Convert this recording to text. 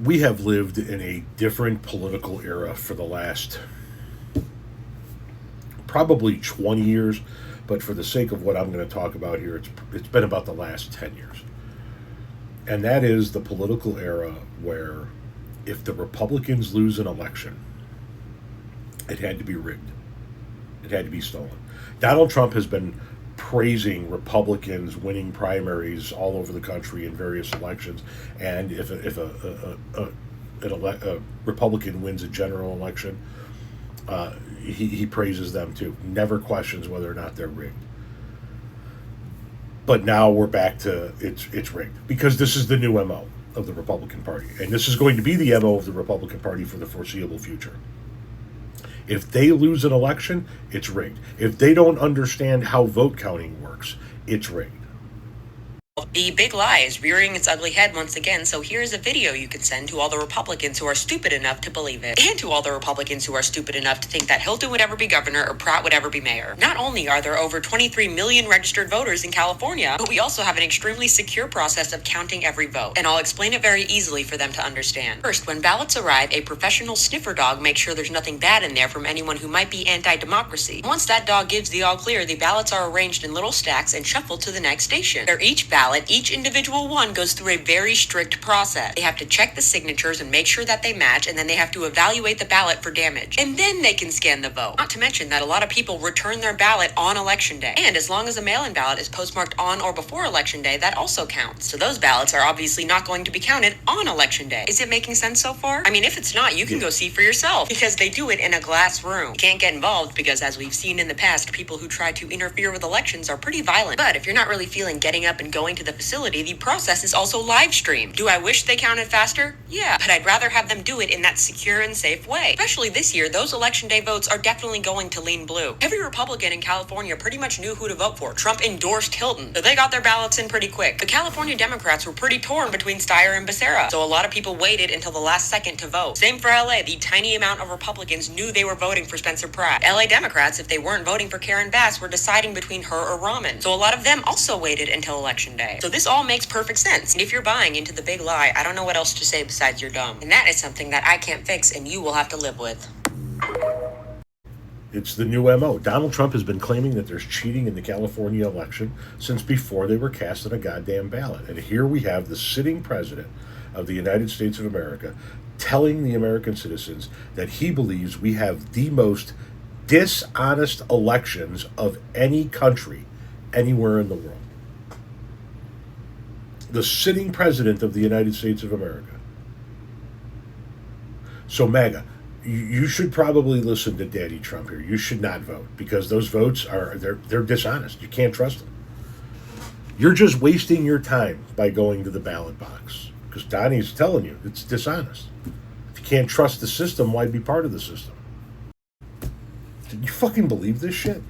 we have lived in a different political era for the last probably 20 years, but for the sake of what I'm going to talk about here, it's been about the last 10 years. And that is the political era where if the Republicans lose an election, it had to be rigged. It had to be stolen. Donald Trump has been praising Republicans winning primaries all over the country in various elections, and if a Republican wins a general election, he praises them too. Never questions whether or not they're rigged. But now we're back to it's rigged because this is the new MO of the Republican Party, and this is going to be the MO of the Republican Party for the foreseeable future. If they lose an election, it's rigged. If they don't understand how vote counting works, it's rigged. The big lie is rearing its ugly head once again, so here's a video you can send to all the Republicans who are stupid enough to believe it, and to all the Republicans who are stupid enough to think that Hilton would ever be governor or Pratt would ever be mayor. Not only are there over 23 million registered voters in California, but we also have an extremely secure process of counting every vote, and I'll explain it very easily for them to understand. First, when ballots arrive, a professional sniffer dog makes sure there's nothing bad in there from anyone who might be anti-democracy. Once that dog gives the all clear, the ballots are arranged in little stacks and shuffled to the next station. For each ballot, each individual one goes through a very strict process. They have to check the signatures and make sure that they match, and then they have to evaluate the ballot for damage. And then they can scan the vote. Not to mention that a lot of people return their ballot on election day. And as long as a mail-in ballot is postmarked on or before election day, that also counts. So those ballots are obviously not going to be counted on election day. Is it making sense so far? I mean, if it's not, you can go see for yourself, because they do it in a glass room. You can't get involved because, as we've seen in the past, people who try to interfere with elections are pretty violent. But if you're not really feeling getting up and going to the facility, the process is also live streamed. Do I wish they counted faster? Yeah, but I'd rather have them do it in that secure and safe way. Especially this year, those election day votes are definitely going to lean blue. Every Republican in California pretty much knew who to vote for. Trump-endorsed Hilton, so they got their ballots in pretty quick. The California Democrats were pretty torn between Steyer and Becerra, so a lot of people waited until the last second to vote. Same for LA. The tiny amount of Republicans knew they were voting for Spencer Pratt. LA Democrats, if they weren't voting for Karen Bass, were deciding between her or Rahman, so a lot of them also waited until election day. So this all makes perfect sense. And if you're buying into the big lie, I don't know what else to say besides you're dumb. And that is something that I can't fix and you will have to live with. It's the new MO. Donald Trump has been claiming that there's cheating in the California election since before they were cast on a goddamn ballot. And here we have the sitting president of the United States of America telling the American citizens that he believes we have the most dishonest elections of any country anywhere in the world. The sitting president of the United States of America. So MAGA, you should probably listen to Daddy Trump here. You should not vote because those votes they're dishonest. You can't trust them. You're just wasting your time by going to the ballot box because Donnie's telling you it's dishonest. If you can't trust the system, why be part of the system? Did you fucking believe this shit?